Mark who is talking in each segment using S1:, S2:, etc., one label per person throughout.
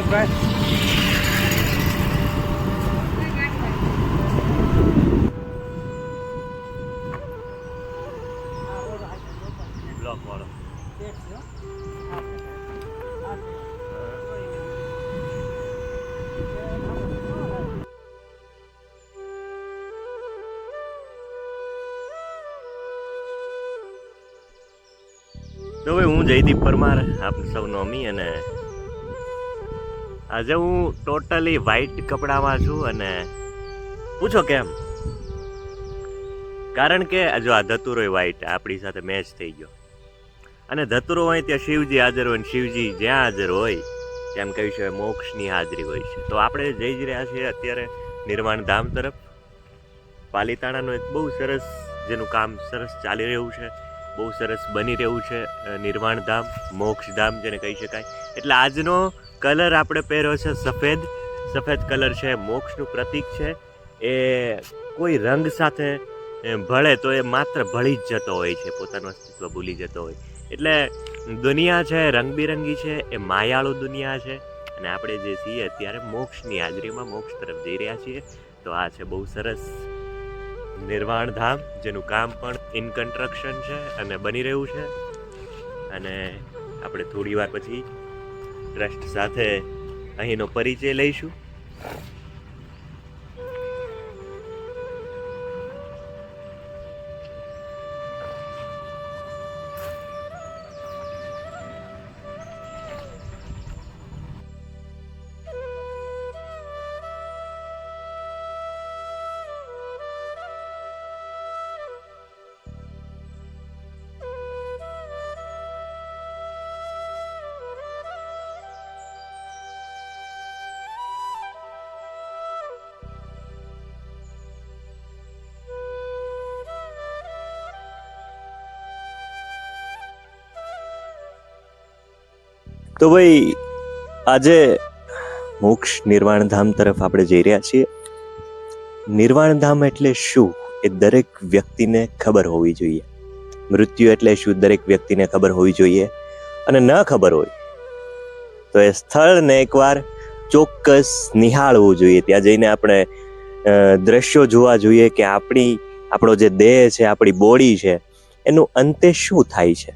S1: Rameshbhai. Block વાળો. તો ભાઈ હું જયદીપ પરમાર, આપ સૌનો અમી, અને આજે હું ટોટલી વ્હાઈટ કપડામાં છું. અને પૂછો કેમ? કારણ કે જો આ ધતુરો વ્હાઈટ આપણી સાથે મેચ થઈ ગયો, અને ધતુરો હોય ત્યાં શિવજી હાજર હોય, અને શિવજી જ્યાં હાજર હોય તેમ કહ્યું છે મોક્ષની હાજરી હોય છે. તો આપણે જઈ જ રહ્યા છીએ અત્યારે નિર્વાણ ધામ તરફ. પાલીતાણાનું એક બહુ સરસ, જેનું કામ સરસ ચાલી રહ્યું છે, બહુ સરસ બની રહ્યું છે નિર્વાણ ધામ, મોક્ષ ધામ જેને કહી શકાય. એટલે આજનો કલર આપણે પહેર્યો છે સફેદ. સફેદ કલર છે, મોક્ષનું પ્રતીક છે. એ કોઈ રંગ સાથે ભળે તો એ માત્ર ભળી જ જતો હોય છે, પોતાનું અસ્તિત્વ ભૂલી જતો હોય. એટલે દુનિયા છે રંગબેરંગી છે, એ માયાળુ દુનિયા છે. અને આપણે જે છીએ અત્યારે મોક્ષની હાજરીમાં મોક્ષ તરફ જઈ રહ્યા છીએ. તો આ છે બહુ સરસ નિર્વાણ ધામ, જેનું કામ પણ ઇન કન્સ્ટ્રક્શન છે અને બની રહ્યું છે. અને આપણે થોડી વાર પછી ટ્રસ્ટ સાથે અહીંનો પરિચય લઈશું. તો ભાઈ આજે મોક્ષ નિર્વાણ ધામ તરફ આપણે જઈ રહ્યા છીએ. નિર્વાણ ધામ એટલે શું એ દરેક વ્યક્તિને ખબર હોવી જોઈએ. મૃત્યુ એટલે શું દરેક વ્યક્તિને ખબર હોવી જોઈએ. અને ન ખબર હોય તો એ સ્થળને એકવાર ચોક્કસ નિહાળવું જોઈએ. ત્યાં જઈને આપણે દ્રશ્યો જોવા જોઈએ કે આપણો જે દેહ છે, આપણી બોડી છે, એનું અંતે શું થાય છે.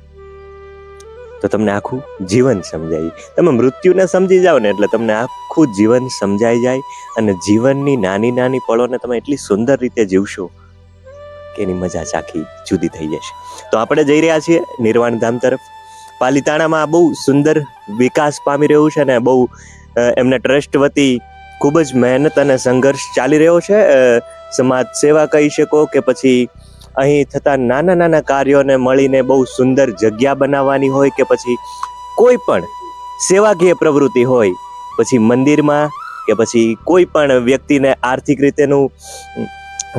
S1: તો તમને આખું જીવન સમજાય. તમે મૃત્યુને સમજી જાઓ ને એટલે તમને આખું જીવન સમજાઈ જાય. અને જીવનની નાની નાની પળોને તમે એટલી સુંદર રીતે જીવશો કે એની મજા જ આખી જુદી થઈ જશે. તો આપણે જઈ રહ્યા છીએ નિર્વાણ ધામ તરફ. પાલીતાણામાં બહુ સુંદર વિકાસ પામી રહ્યું છે, અને બહુ એમને ટ્રસ્ટ વતી ખૂબ જ મહેનત અને સંઘર્ષ ચાલી રહ્યો છે. સમાજ સેવા કહી શકો કે પછી અહીં થતા નાના નાના કાર્યોને મળીને બહુ સુંદર જગ્યા બનાવવાની હોય, કે પછી કોઈ પણ સેવાકીય પ્રવૃત્તિ હોય, પછી મંદિરમાં કે પછી કોઈ પણ વ્યક્તિને આર્થિક રીતેનું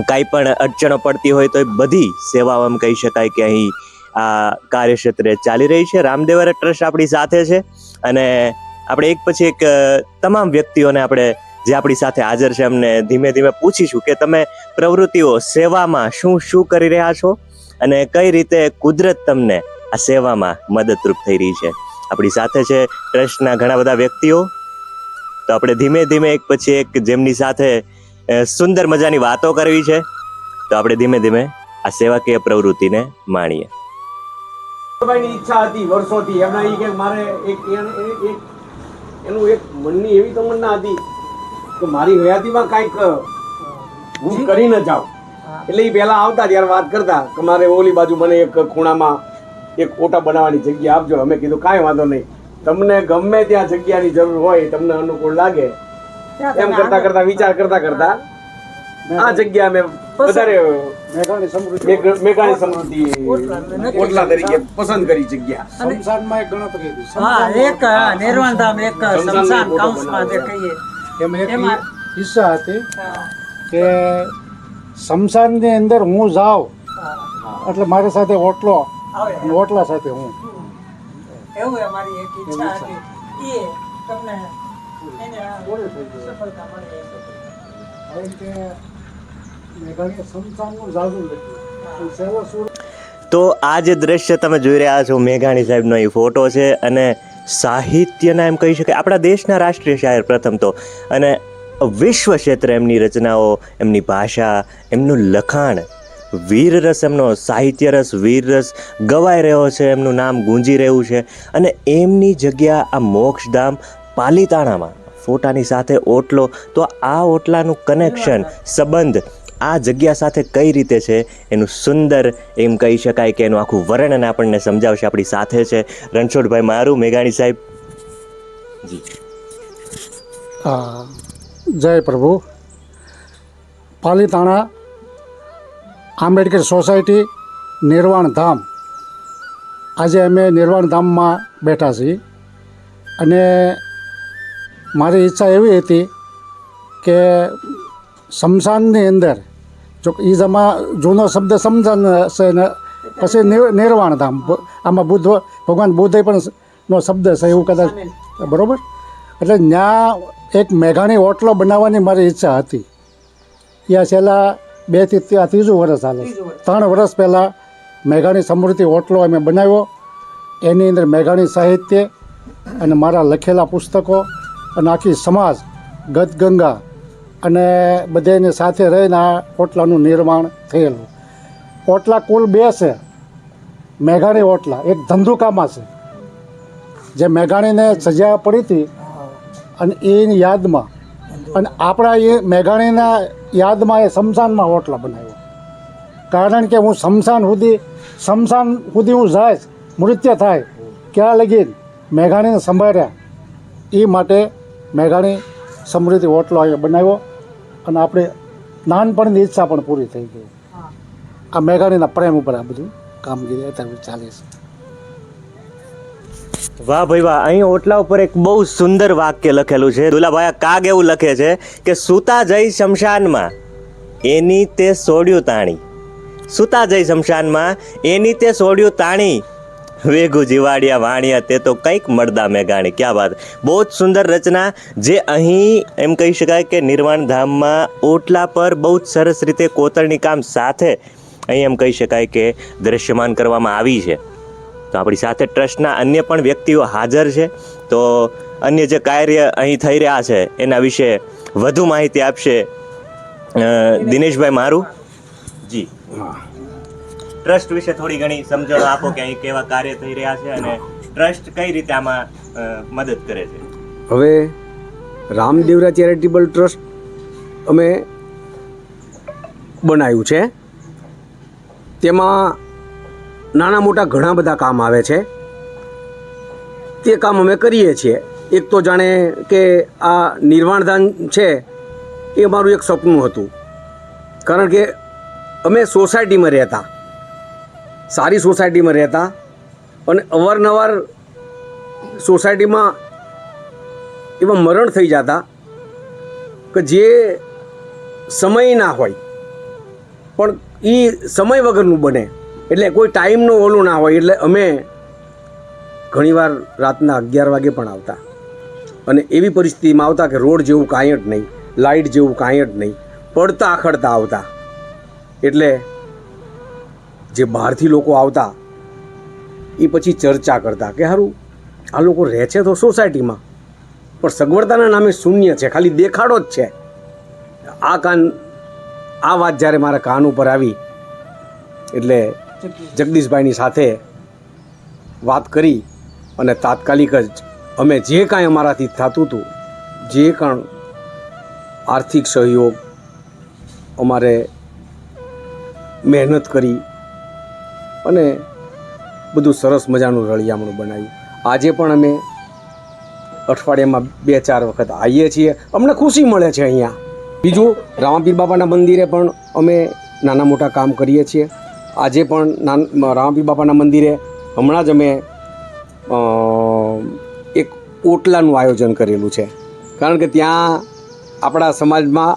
S1: કાંઈ પણ અડચણો પડતી હોય તો એ બધી સેવાઓ એમ કહી શકાય કે અહીં આ કાર્યક્ષેત્રે ચાલી રહી છે. રામદેવર ટ્રસ્ટ આપણી સાથે છે, અને આપણે એક પછી એક તમામ વ્યક્તિઓને આપણે જે આપણી સાથે હાજર છે એમને ધીમે ધીમે પૂછીશું કે તમે પ્રવૃત્તિઓ સેવામાં શું શું કરી રહ્યા છો, અને કઈ રીતે કુદરત તમને આ સેવામાં મદદરૂપ થઈ રહી છે. આપણી સાથે છે ટ્રસ્ટના ઘણા બધા વ્યક્તિઓ. તો આપણે ધીમે ધીમે એક પછી એક જેમની સાથે સુંદર મજાની વાતો કરવી છે, તો આપણે ધીમે ધીમે આ સેવાકીય પ્રવૃત્તિને માણીએ.
S2: ઈચ્છા હતી વર્ષોથી એમના કે મારે એનું એક મનની એવી તમન્ના હતી કે મારી હયાતીમાં કાંઈક હું કરી ન જાઉં. એટલે એ પહેલા આવતા ત્યારે વાત કરતા કે મારે ઓલી બાજુ મને એક ખૂણામાં એક કોટા બનાવવાની જગ્યા આપજો. અમે કીધું કાંઈ વાંધો નહીં, તમને ગમે ત્યાં જગ્યાની જરૂર હોય, તમને અનુકૂળ લાગે એમ કરતા કરતા વિચાર કરતા કરતા આ જગ્યા અમે વધારે મેઘાણી સમૃદ્ધિ ઓટલા તરીકે પસંદ કરી જગ્યા.
S3: શમશાનમાં એક ગણતરી હતી.
S4: હા, એક નિર્વાણ ધામ, એક શમશાન કૌંસમાં જે કહીએ
S3: એમાં હિસ્સા હતી કે શમશાનની અંદર હું જાઉં એટલે મારી સાથે ઓટલો, ઓટલા સાથે હું.
S4: એવું અમારી એક ઈચ્છા હતી. એ તમને એને સફળતા મળે.
S3: શમશાનનું
S4: હા.
S1: તો આ જે દ્રશ્ય તમે જોઈ રહ્યા છો, મેઘાણી સાહેબનો એ ફોટો છે. અને સાહિત્યના એમ કહી શકાય આપણા દેશના રાષ્ટ્રીય શાયર પ્રથમ તો, અને વિશ્વ ક્ષેત્રે એમની રચનાઓ, એમની ભાષા, એમનું લખાણ, વીરરસ, એમનો સાહિત્યરસ, વીરરસ ગવાઈ રહ્યો છે, એમનું નામ ગુંજી રહ્યું છે. અને એમની જગ્યા આ મોક્ષધામ પાલીતાણામાં, ફોટાની સાથે ઓટલો, તો આ ઓટલાનું કનેક્શન, સંબંધ આ જગ્યા સાથે કઈ રીતે છે એનું સુંદર એમ કહી શકાય કે એનું આખું વર્ણન આપણને સમજાવશે. આપણી સાથે છે રણછોડભાઈ મારું, મેઘાણી સાહેબ. જી
S3: જય પ્રભુ. પાલીતાણા આંબેડકર સોસાયટી, નિર્વાણ ધામ. આજે અમે નિર્વાણ ધામમાં બેઠા છીએ અને મારી ઈચ્છા એવી હતી કે શમશાનની અંદર, જો એ જૂનો શબ્દ સમજાન છે ને પછી નિર્વાણ ધામ, આમાં ભગવાન બુદ્ધે પણ નો શબ્દ છે એવું કદાચ, બરાબર. એટલે ત્યાં એક મેઘાણી ઓટલો બનાવવાની મારી ઈચ્છા હતી. ત્યાં છેલ્લા 2 થી 3 વર્ષ હાલે, 3 વર્ષ પહેલાં મેઘાણી સમૃદ્ધિ ઓટલો અમે બનાવ્યો. એની અંદર મેઘાણી સાહિત્ય અને મારા લખેલા પુસ્તકો અને આખી સમાજ ગદગંગા અને બધાને સાથે રહીને આ ઓટલાનું નિર્માણ થયેલું. ઓટલા કુલ 2 છે. મેઘાણી ઓટલા એક ધંધુકામાં છે, જે મેઘાણીને સજા પડી હતી અને એની યાદમાં, અને આપણા એ મેઘાણીના યાદમાં એ શમશાનમાં ઓટલા બનાવ્યો. કારણ કે હું શમશાન સુધી હું જાય, મૃત્યુ થાય ક્યાં લગીન મેઘાણીને સંભાળ્યા, એ માટે મેઘાણી સમૃદ્ધિ ઓટલો અહીંયા બનાવ્યો. અને આપણે નાનપણની ઈચ્છા પણ પૂરી થઈ ગઈ. આ મેઘાણીના પ્રેમ ઉપર આ બધું કામગીરી અત્યારે ચાલે છે.
S1: વાહ ભાઈ વાહ. અહીં ઓટલા ઉપર એક બહુ સુંદર વાક્ય લખેલું છે. દુલાભાઈ કાગ એવું લખે છે કે સુતા જઈ શમશાનમાં એની તે સોડ્યું તાણી, સુતા જઈ શમશાનમાં એની તે સોડ્યું તાણી, વેગુ જીવાડિયા વાણિયા તે તો કંઈક મળદા મેઘાણી. ક્યાં વાત, બહુ જ સુંદર રચના, જે અહીં એમ કહી શકાય કે નિર્વાણ ધામમાં ઓટલા પર બહુ જ સરસ રીતે કોતરણી કામ સાથે અહીં એમ કહી શકાય કે દ્રશ્યમાન કરવામાં આવી છે. તો આપણી સાથે ટ્રસ્ટના અન્ય પણ વ્યક્તિઓ હાજર છે, તો અન્ય જે કાર્ય અહીં થઈ રહ્યા છે એના વિશે વધુ માહિતી આપશે દિનેશભાઈ મારું. જી
S2: હા,
S1: ટ્રસ્ટ વિશે થોડી ઘણી સમજણ આપો કે અહીં કેવા કાર્ય થઈ રહ્યા છે અને ટ્રસ્ટ કઈ રીતે આમાં મદદ કરે છે.
S2: હવે રામદેવરા ચેરિટેબલ ટ્રસ્ટ અમે બનાવ્યું છે. તેમાં નાના મોટા ઘણા બધા કામ આવે છે. તે કામ અમે કરીએ છીએ. એક તો જાણે કે આ નિર્વાણધામ છે એ મારું એક સપનું હતું. કારણ કે અમે સોસાયટીમાં રહેતા, સારી સોસાયટીમાં રહેતા, અને અવારનવાર સોસાયટીમાં એવા મરણ થઈ જતા કે જે સમય ના હોય, પણ એ સમય વગરનું બને, એટલે કોઈ ટાઈમનું ઓલું ના હોય. એટલે અમે ઘણીવાર રાતના 11 વાગે પણ આવતા, અને એવી પરિસ્થિતિમાં આવતા કે રોડ જેવું કાંઈ જ નહીં, લાઇટ જેવું કાંઈ જ નહીં, પડતા આખડતા આવતા. એટલે જે બહારથી લોકો આવતા એ પછી ચર્ચા કરતા કે સારું આ લોકો રહે છે તો સોસાયટીમાં, પણ સગવડતાના નામે શૂન્ય છે, ખાલી દેખાડો જ છે. આ વાત જ્યારે મારા કાન ઉપર આવી એટલે જગદીશભાઈની સાથે વાત કરી અને તાત્કાલિક જ અમે જે કાંઈ અમારાથી થતું હતું, જે કાંઈ આર્થિક સહયોગ અમારે મહેનત કરી અને બધું સરસ મજાનું રળિયામણું બનાવ્યું. આજે પણ અમે અઠવાડિયામાં 2-4 વખત આવીએ છીએ. અમને ખુશી મળે છે અહીંયા. બીજું રામાપીર બાપાના મંદિરે પણ અમે નાના મોટા કામ કરીએ છીએ. આજે પણ રામાપીર બાપાના મંદિરે હમણાં જ અમે એક ઓટલાનું આયોજન કરેલું છે. કારણ કે ત્યાં આપણા સમાજમાં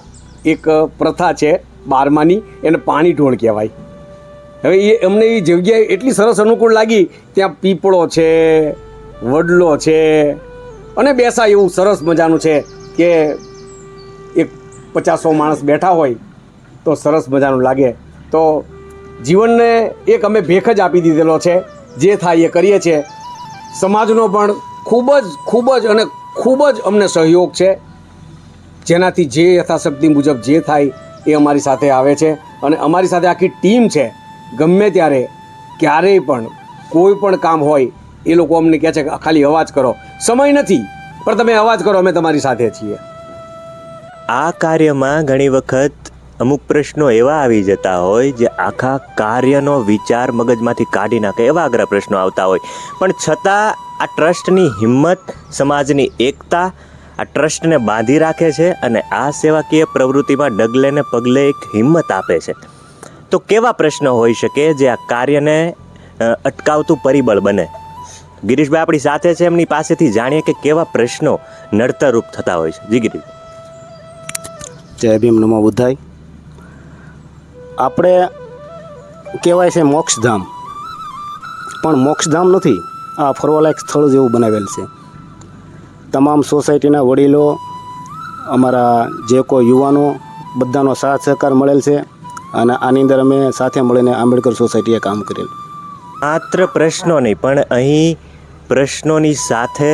S2: એક પ્રથા છે 12માની, એને પાણી ઢોળ કહેવાય. હવે અમને એ જગ્યાએ એટલી સરસ અનુકૂળ લાગી. ત્યાં પીપળો છે, વડલો છે, અને બેસા એવું સરસ મજાનું છે કે એક 50-100 માણસ બેઠા હોય તો સરસ મજાનું લાગે. તો જીવનને એક અમે ભેખ જ આપી દીધેલો છે. જે થાય એ કરીએ છીએ. સમાજનો પણ ખૂબ જ અમને સહયોગ છે, જેનાથી જે યથાશક્તિ મુજબ જે થાય એ અમારી સાથે આવે છે. અને અમારી સાથે આખી ટીમ છે. ગમે ત્યારે ક્યારેય પણ કોઈ પણ કામ હોય એ લોકો અમને કહે છે કે ખાલી અવાજ કરો, સમય નથી પણ તમે અવાજ કરો, અમે તમારી સાથે છીએ.
S1: આ કાર્યમાં ઘણી વખત અમુક પ્રશ્નો એવા આવી જતા હોય જે આખા કાર્યનો વિચાર મગજમાંથી કાઢી નાખે, એવા અઘરા પ્રશ્નો આવતા હોય, પણ છતાં આ ટ્રસ્ટની હિંમત, સમાજની એકતા આ ટ્રસ્ટને બાંધી રાખે છે અને આ સેવાકીય પ્રવૃત્તિમાં ડગલે ને પગલે એક હિંમત આપે છે. તો કેવા પ્રશ્નો હોઈ શકે જે આ કાર્યને અટકાવતું પરિબળ બને? ગિરીશભાઈ આપણી સાથે છે, એમની પાસેથી જાણીએ કે કેવા પ્રશ્નો નડતરરૂપ થતા હોય છે. જી ગિરીશ.
S5: જય ભીમ, નમો બુદ્ધાય. આપણે કહેવાય છે મોક્ષધામ, પણ મોક્ષધામ નથી, આ ફરવાલાયક સ્થળ જેવું બનાવેલ છે. તમામ સોસાયટીના વડીલો, અમારા જે કોઈ યુવાનો, બધાનો સાથ સહકાર મળેલ છે અને આની અંદર અમે સાથે મળીને આંબેડકર સોસાયટીએ કામ કરેલ.
S1: માત્ર પ્રશ્નો નહીં, પણ અહીં પ્રશ્નોની સાથે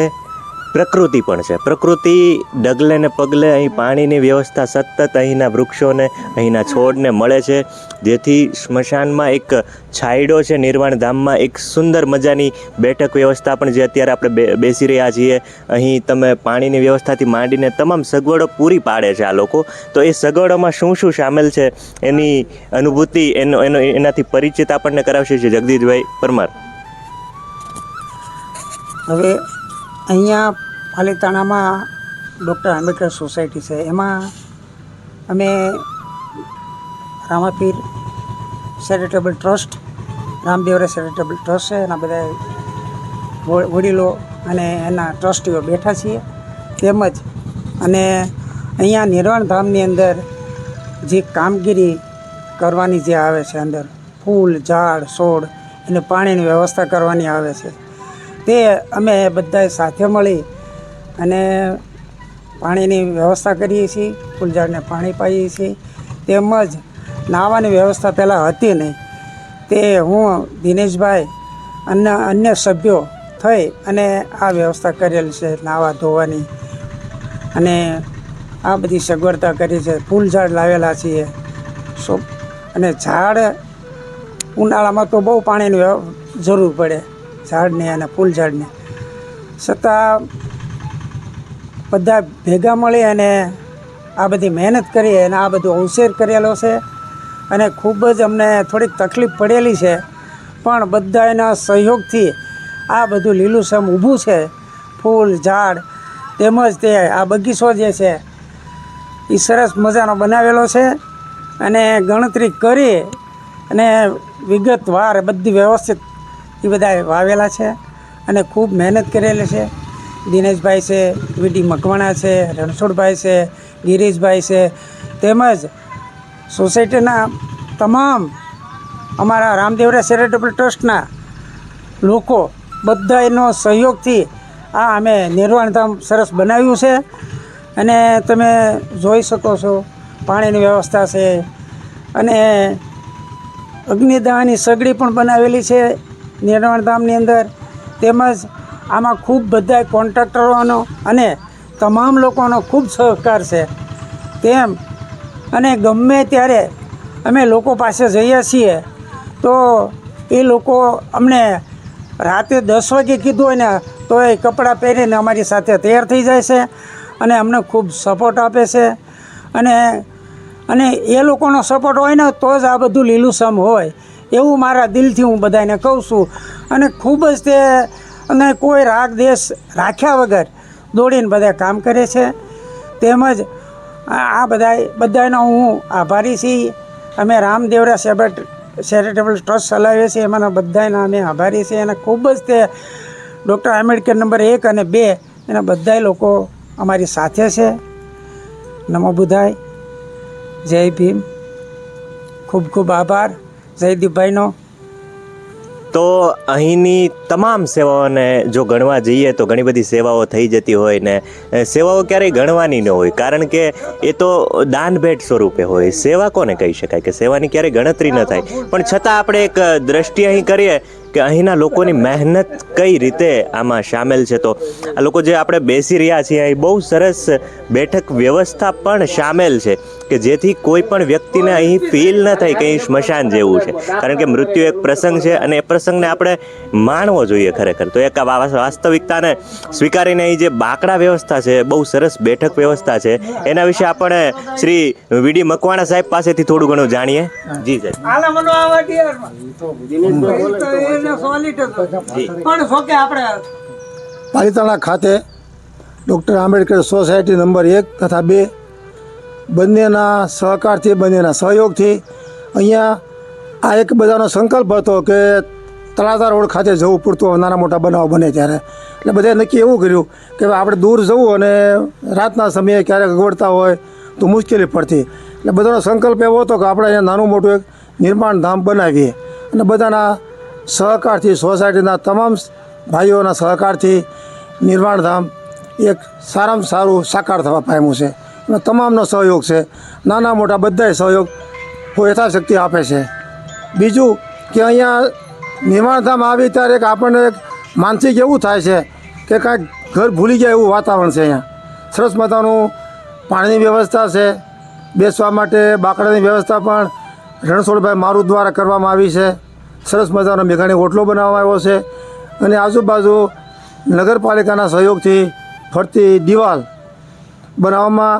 S1: પ્રકૃતિ પણ છે. પ્રકૃતિ ડગલે ને પગલે અહીં પાણીની વ્યવસ્થા સતત અહીંના વૃક્ષોને, અહીંના છોડને મળે છે, જેથી સ્મશાનમાં એક છાંયડો છે. નિર્વાણ ધામમાં એક સુંદર મજાની બેઠક વ્યવસ્થા પણ, જે અત્યારે આપણે બેસી રહ્યા છીએ, અહીં તમે પાણીની વ્યવસ્થાથી માંડીને તમામ સગવડો પૂરી પાડે છે આ લોકો. તો એ સગવડોમાં શું શું સામેલ છે એની અનુભૂતિ, એનાથી પરિચિત આપણને કરાવશે છે જગદીશભાઈ પરમાર.
S4: હવે અહીંયા પાલીતાણામાં ડૉક્ટર આંબેડકર સોસાયટી છે, એમાં અમે Ramapir charitable trust, Ramdevra charitable trust છે, એના બધા વડીલો અને એના ટ્રસ્ટીઓ બેઠા છીએ. તેમજ અને અહીંયા નિર્વાણ ધામની અંદર જે કામગીરી કરવાની જે આવે છે, અંદર ફૂલ, ઝાડ, છોડ અને પાણીની વ્યવસ્થા કરવાની આવે છે, તે અમે બધાએ સાથે મળી અને પાણીની વ્યવસ્થા કરીએ છીએ, ફૂલ ઝાડને પાણી પાઈએ છીએ. તેમજ નાહવાની વ્યવસ્થા પહેલાં હતી નહીં, તે હું, દિનેશભાઈ અને અન્ય સભ્યો થઈ અને આ વ્યવસ્થા કરેલ છે નાહવા ધોવાની, અને આ બધી સગવડતા કરી છે. ફૂલ ઝાડ લાવેલા છીએ, અને ઝાડ ઉનાળામાં તો બહુ પાણીની જરૂર પડે ઝાડને અને ફૂલ ઝાડને, છતાં બધા ભેગા મળી અને આ બધી મહેનત કરી અને આ બધું અવસર કરેલો છે. અને ખૂબ જ અમને થોડીક તકલીફ પડેલી છે, પણ બધાના સહયોગથી આ બધું લીલુંછમ ઊભું છે. ફૂલ, ઝાડ તેમજ તે આ બગીચો જે છે એ સરસ મજાનો બનાવેલો છે, અને ગણતરી કરી અને વિગતવાર બધી વ્યવસ્થિત એ બધા વાવેલા છે અને ખૂબ મહેનત કરેલી છે. દિનેશભાઈ છે, વીડી મકવાણા છે, રણછોડભાઈ છે, ગિરીશભાઈ છે, તેમજ સોસાયટીના તમામ અમારા રામદેવરા ચેરિટેબલ ટ્રસ્ટના લોકો બધાનો સહયોગથી આ અમે નિર્વાણધામ સરસ બનાવ્યું છે. અને તમે જોઈ શકો છો પાણીની વ્યવસ્થા છે, અને અગ્નિદાહની સગડી પણ બનાવેલી છે નિર્વાણધામની અંદર. તેમજ આમાં ખૂબ બધા કોન્ટ્રાક્ટરોનો અને તમામ લોકોનો ખૂબ સહકાર છે. તેમ અને ગમે ત્યારે અમે લોકો પાસે જઈએ છીએ તો એ લોકો અમને રાતે 10 વાગે કીધું હોય ને તો એ કપડાં પહેરીને અમારી સાથે તૈયાર થઈ જાય છે અને અમને ખૂબ સપોર્ટ આપે છે. અને એ લોકોનો સપોર્ટ હોય ને તો જ આ બધું લીલુંછમ હોય, એવું મારા દિલથી હું બધાને કહું છું. અને ખૂબ જ તે અને કોઈ રાગ દેશ રાખ્યા વગર દોડીને બધા કામ કરે છે. તેમજ આ બધાનો હું આભારી છીએ. અમે રામદેવરા ચેરિટેબલ ટ્રસ્ટ ચલાવીએ છીએ, એમાંના બધાના અમે આભારી છીએ. અને ખૂબ જ તે ડૉક્ટર આંબેડકર નંબર 1 અને 2 એના બધા લોકો અમારી સાથે છે. નમો બુદ્ધાય, જય ભીમ, ખૂબ ખૂબ આભાર જયદીપભાઈનો.
S1: તો અહીંની તમામ સેવાઓને જો ગણવા જઈએ તો ઘણી બધી સેવાઓ થઈ જતી હોય ને સેવાઓ ક્યારેય ગણવાની ન હોય, કારણ કે એ તો દાન ભેટ સ્વરૂપે હોય. સેવા કોને કહી શકાય કે સેવાની ક્યારેય ગણતરી ન થાય, પણ છતાં આપણે એક દ્રષ્ટિ અહીં કરીએ કે અહીંના લોકોની મહેનત કઈ રીતે આમાં સામેલ છે. તો આ લોકો જે આપણે બેસી રહ્યા છીએ અહીં બહુ સરસ બેઠક વ્યવસ્થા પણ સામેલ છે કે જેથી કોઈ પણ વ્યક્તિને અહીં ફીલ ન થાય કે અહીં સ્મશાન જેવું છે, કારણ કે મૃત્યુ એક પ્રસંગ છે અને એ પ્રસંગને આપણે માણવો જોઈએ ખરેખર. તો એક વાસ્તવિકતાને સ્વીકારીને અહીં જે બાકડા વ્યવસ્થા છે, બહુ સરસ બેઠક વ્યવસ્થા છે, એના વિશે આપણે શ્રી વીડી મકવાણા સાહેબ પાસેથી થોડું ઘણું જાણીએ. જી સાહેબ.
S3: પાલિતાણા ખાતે ડૉક્ટર આંબેડકર સોસાયટી નંબર 1 તથા 2 બંનેના સહકારથી, બંનેના સહયોગથી અહીંયા આ એક બધાનો સંકલ્પ હતો કે તળાજા રોડ ખાતે જવું પડતું નાના મોટા બનાવ બને ત્યારે. એટલે બધાએ નક્કી એવું કર્યું કે આપણે દૂર જવું અને રાતના સમયે ક્યારેક અગવડતા હોય તો મુશ્કેલી પડતી. એટલે બધાનો સંકલ્પ એવો હતો કે આપણે અહીંયા નાનું મોટું એક નિર્માણ ધામ બનાવીએ અને બધાના સહકારથી, સોસાયટીના તમામ ભાઈઓના સહકારથી નિર્વાણ ધામ એક સારામાં સારું સાકાર થવા પામ્યું છે. એમાં તમામનો સહયોગ છે, નાના મોટા બધાય સહયોગ યથાશક્તિ આપે છે. બીજું કે અહીંયા નિર્વાણધામ આવી ત્યારે એક આપણને એક માનસિક એવું થાય છે કે કાંઈક ઘર ભૂલી જાય એવું વાતાવરણ છે. અહીંયા સરસ મજાનું પાણીની વ્યવસ્થા છે, બેસવા માટે બાકડાની વ્યવસ્થા પણ રણછોડભાઈ મારુત દ્વારા કરવામાં આવી છે. સરસ મજાનો મેઘાણી ઓટલો બનાવવામાં આવ્યો છે અને આજુબાજુ નગરપાલિકાના સહયોગથી ફરતી દિવાલ બનાવવામાં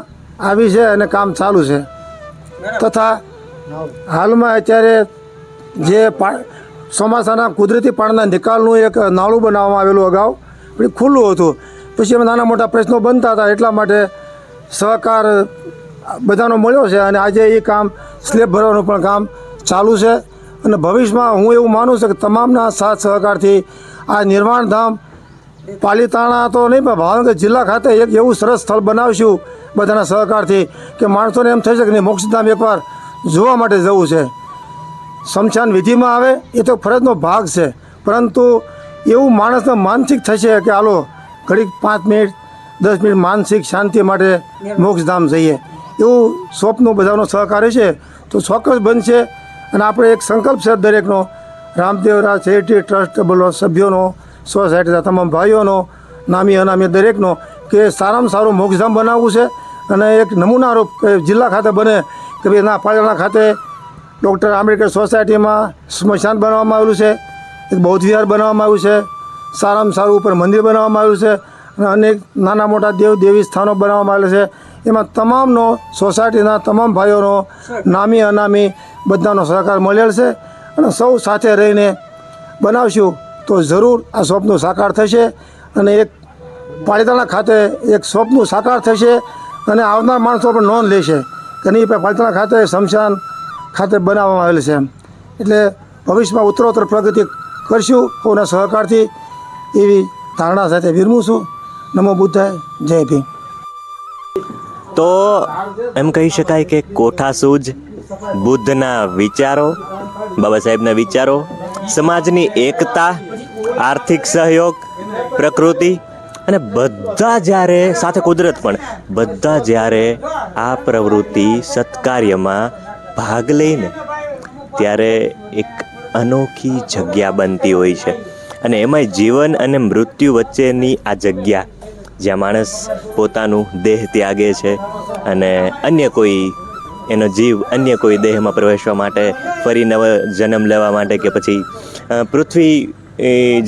S3: આવી છે અને કામ ચાલુ છે. તથા હાલમાં અત્યારે જે ચોમાસાના કુદરતી પાણીના નિકાલનું એક નાળું બનાવવામાં આવેલું અગાઉ પણ ખુલ્લું હતું, પછી એમાં નાના મોટા પ્રશ્નો બનતા હતા, એટલા માટે સહકાર બધાનો મળ્યો છે અને આજે એ કામ સ્લેબ ભરવાનું પણ કામ ચાલુ છે. અને ભવિષ્યમાં હું એવું માનું છું કે તમામના સાથ સહકારથી આ નિર્વાણ ધામ પાલિતાણા તો નહીં પણ ભાવનગર જિલ્લા ખાતે એક એવું સરસ સ્થળ બનાવશું બધાના સહકારથી કે માણસોને એમ થઈ શકે કે મોક્ષધામ એકવાર જોવા માટે જવું છે. સ્મશાન વિધિમાં આવે એ તો ફરજનો ભાગ છે, પરંતુ એવું માણસને માનસિક થશે કે હાલો ઘડીક 5 મિનિટ 10 મિનિટ માનસિક શાંતિ માટે મોક્ષધામ જઈએ, એવું સ્વપ્નો બધાનો સહકાર છે તો ચોક્કસ બનશે. અને આપણે એક સંકલ્પ છે દરેકનો, રામદેવરા ચેરિટી ટ્રસ્ટ સભ્યોનો, સોસાયટીના તમામ ભાઈઓનો, નામી અનામી દરેકનો કે સારામાં સારું મોક્ષધામ બનાવવું છે. અને એક નમૂનારૂપ જિલ્લા ખાતે બને કે ભાઈ ના પાલિતાણા ખાતે ડૉક્ટર આંબેડકર સોસાયટીમાં સ્મશાન બનાવવામાં આવેલું છે, એક બૌદ્ધ વિહાર બનાવવામાં આવ્યું છે, સારામાં સારું ઉપર મંદિર બનાવવામાં આવ્યું છે અને અનેક નાના મોટા દેવ દેવી સ્થાનો બનાવવામાં આવેલા છે. એમાં તમામનો સોસાયટીના તમામ ભાઈઓનો નામી અનામી બધાનો સહકાર મળેલ છે અને સૌ સાથે રહીને બનાવશું તો જરૂર આ સ્વપ્નું સાકાર થશે અને એક પાલિતાણા ખાતે એક સ્વપ્નું સાકાર થશે અને આવનાર માણસો પણ નોંધ લેશે કે નહીં પાલિતાણા ખાતે સ્મશાન ખાતે બનાવવામાં આવેલ છે. એટલે ભવિષ્યમાં ઉત્તરોત્તર પ્રગતિ કરશું કોના સહકારથી, એવી ધારણા સાથે વિરમું છું. નમો બુદ્ધાય, જય ભીમ.
S1: તો એમ કહી શકાય કે કોઠાસૂઝ બુદ્ધના વિચારો, બાબા સાહેબના વિચારો, સમાજની એકતા, આર્થિક સહયોગ, પ્રકૃતિ અને બધા જ્યારે સાથે કુદરત પણ બધા જ્યારે આ પ્રવૃત્તિ સત્કાર્યમાં ભાગ લઈને ત્યારે એક અનોખી જગ્યા બનતી હોય છે. અને એમાંય જીવન અને મૃત્યુ વચ્ચેની આ જગ્યા જ્યાં માણસ પોતાનું દેહ ત્યાગે છે અને અન્ય કોઈ એનો જીવ અન્ય કોઈ દેહમાં પ્રવેશવા માટે, ફરી નવો જન્મ લેવા માટે કે પછી પૃથ્વી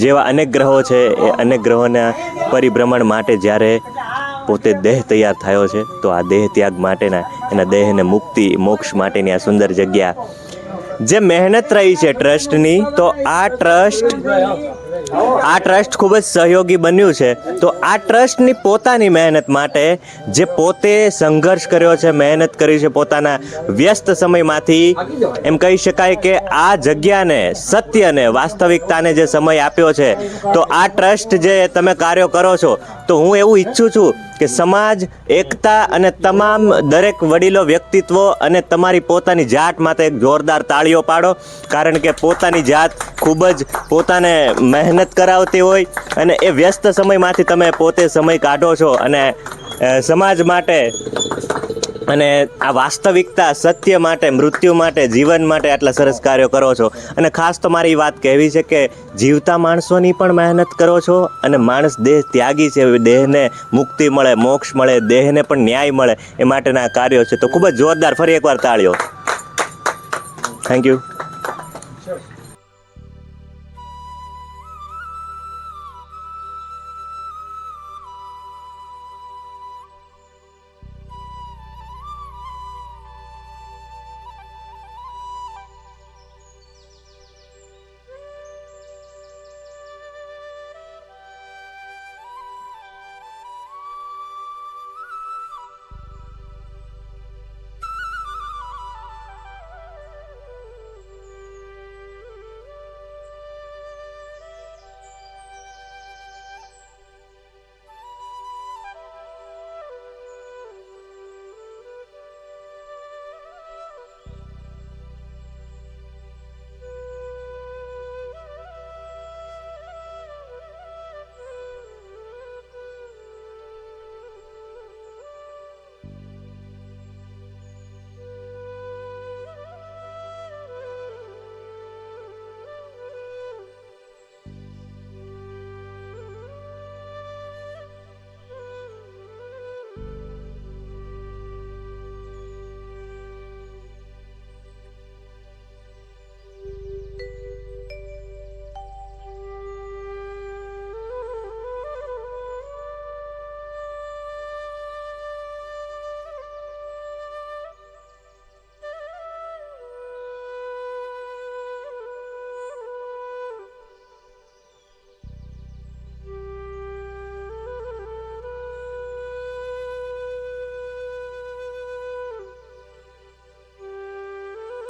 S1: જેવા અનેક ગ્રહો છે એ અનેક ગ્રહોના પરિભ્રમણ માટે જ્યારે પોતે દેહ તૈયાર થયો છે તો આ દેહ ત્યાગ માટેના એના દેહને મુક્તિ મોક્ષ માટેની આ સુંદર જગ્યા જે મહેનત રહી છે ટ્રસ્ટની, તો આ ટ્રસ્ટ ખૂબ જ સહયોગી બન્યું છે. તો આ ટ્રસ્ટની પોતાની મહેનત માટે જે પોતે સંઘર્ષ કર્યો છે, મહેનત કરી છે પોતાના વ્યસ્ત સમયમાંથી, એમ કહી શકાય કે આ જગ્યાને, સત્યને, વાસ્તવિકતાને જે સમય આપ્યો છે, તો આ ટ્રસ્ટ જે તમે કાર્યો કરો છો તો હું એવું ઈચ્છું છું કે સમાજ, એકતા અને તમામ દરેક વડીલો વ્યક્તિત્વો અને તમારી પોતાની જાત માટે એક જોરદાર તાળીઓ પાડો, કારણ કે પોતાની જાત ખૂબ જ પોતાને મહેનત કરાવતી હોય અને એ વ્યસ્ત સમયમાંથી તમે પોતે સમય કાઢો છો અને સમાજ માટે અને આ વાસ્તવિકતા, સત્ય માટે, મૃત્યુ માટે, જીવન માટે આટલા સરસ કાર્યો કરો છો. અને ખાસ તો મારી વાત કહેવી છે કે જીવતા માણસોની પણ મહેનત કરો છો અને માણસ દેહ ત્યાગી છે, દેહને મુક્તિ મળે, મોક્ષ મળે, દેહને પણ ન્યાય મળે એ માટેના કાર્યો છે. તો ખૂબ જ જોરદાર, ફરી એકવાર તાળીઓ. Thank you.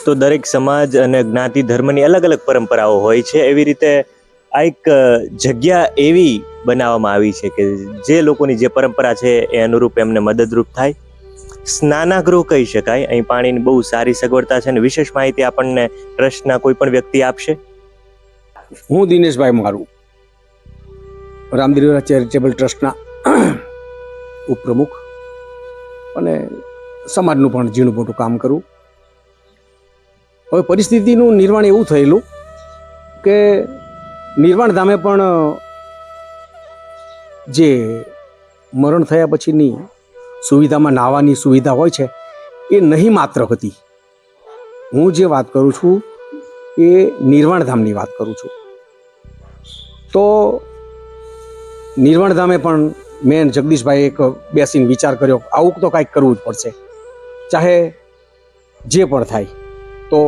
S1: તો દરેક સમાજ અને જ્ઞાતિ ધર્મની અલગ અલગ પરંપરાઓ હોય છે. એવી રીતે આ એક જગ્યા એવી બનાવવામાં આવી છે કે જે લોકોની જે પરંપરા છે એ અનુરૂપ એમને મદદરૂપ થાય. સ્નાનાગૃહ કહી શકાય. અહીં પાણીની બહુ સારી સગવડતા છે અને વિશેષ માહિતી આપણને ટ્રસ્ટના કોઈ પણ વ્યક્તિ આપશે.
S2: હું દિનેશભાઈ મારું, રામદેવરા ચેરિટેબલ ટ્રસ્ટના ઉપપ્રમુખ અને સમાજનું પણ ઝીણું મોટું કામ કરું. હવે પરિસ્થિતિનું નિર્માણ એવું થયેલું કે નિર્વાણ ધામે પણ જે મરણ થયા પછીની સુવિધામાં નાહવાની સુવિધા હોય છે એ નહીં માત્ર હતી. હું જે વાત કરું છું એ નિર્વાણ ધામની વાત કરું છું. તો નિર્વાણ ધામે પણ મેં જગદીશભાઈ એક બેસીને વિચાર કર્યો, આવું તો કાંઈક કરવું જ પડશે, ચાહે જે પણ થાય. તો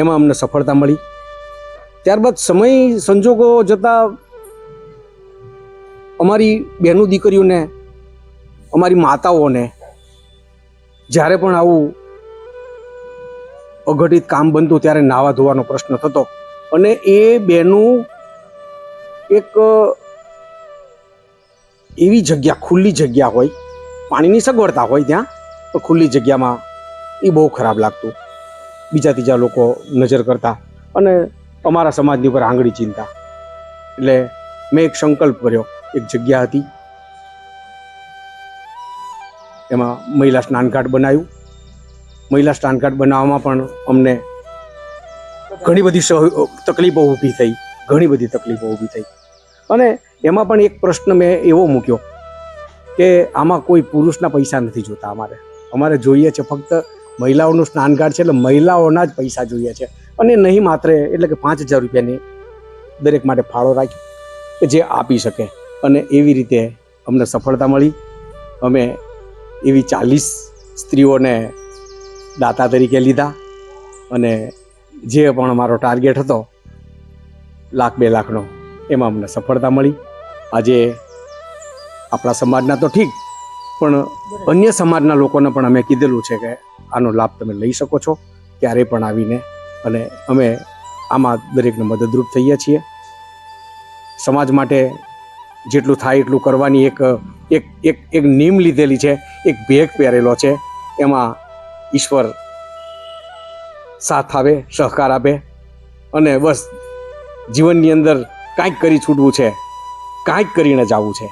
S2: એમાં અમને સફળતા મળી. ત્યારબાદ સમય સંજોગો જતાં અમારી બહેનો દીકરીઓને, અમારી માતાઓને જ્યારે પણ આવું અઘટિત કામ બનતું ત્યારે નાવા ધોવાનો પ્રશ્ન થતો. અને એ બહેનું એક એવી જગ્યા, ખુલ્લી જગ્યા હોય, પાણીની સગવડતા હોય ત્યાં, તો ખુલ્લી જગ્યામાં એ બહુ ખરાબ લાગતું. બીજા ત્રીજા લોકો નજર કરતા અને અમારા સમાજની ઉપર આંગળી ચીંધતા. એટલે મેં એક સંકલ્પ કર્યો. એક જગ્યા હતી, એમાં મહિલા સ્નાનઘાટ બનાવ્યું. મહિલા સ્નાનઘાટ બનાવવામાં પણ અમને ઘણી બધી તકલીફો ઊભી થઈ, ઘણી બધી તકલીફો ઊભી થઈ. અને એમાં પણ એક પ્રશ્ન મેં એવો મૂક્યો કે આમાં કોઈ પુરુષના પૈસા નથી જોતા. અમારે જોઈએ છે ફક્ત મહિલાઓનું સ્નાનઘાટ છે, એટલે મહિલાઓના જ પૈસા જોઈએ છે. અને નહીં માત્ર એટલે કે 5,000 રૂપિયાની દરેક માટે ફાળો રાખ્યો કે જે આપી શકે. અને એવી રીતે અમને સફળતા મળી. અમે એવી 40 સ્ત્રીઓને દાતા તરીકે લીધા અને જે પણ અમારો ટાર્ગેટ હતો 1,00,000-2 લાખનો, એમાં અમને સફળતા મળી. આજે આપણા સમાજના તો ઠીક, પણ અન્ય સમાજના લોકોને પણ અમે કીધેલું છે કે આનો લાભ તમે લઈ શકો છો ક્યારે પણ આવીને. અને અમે આમાં દરેકને મદદરૂપ થઈએ છીએ. સમાજ માટે જેટલું થાય એટલું કરવાની એક નીમ લીધેલી છે, એક ભેગ પહેરેલો છે. એમાં ઈશ્વર સાથ આવે, સહકાર આપે. અને બસ જીવનની અંદર કાંઈક કરી છૂટવું છે, કાંઈક કરીને જવું છે.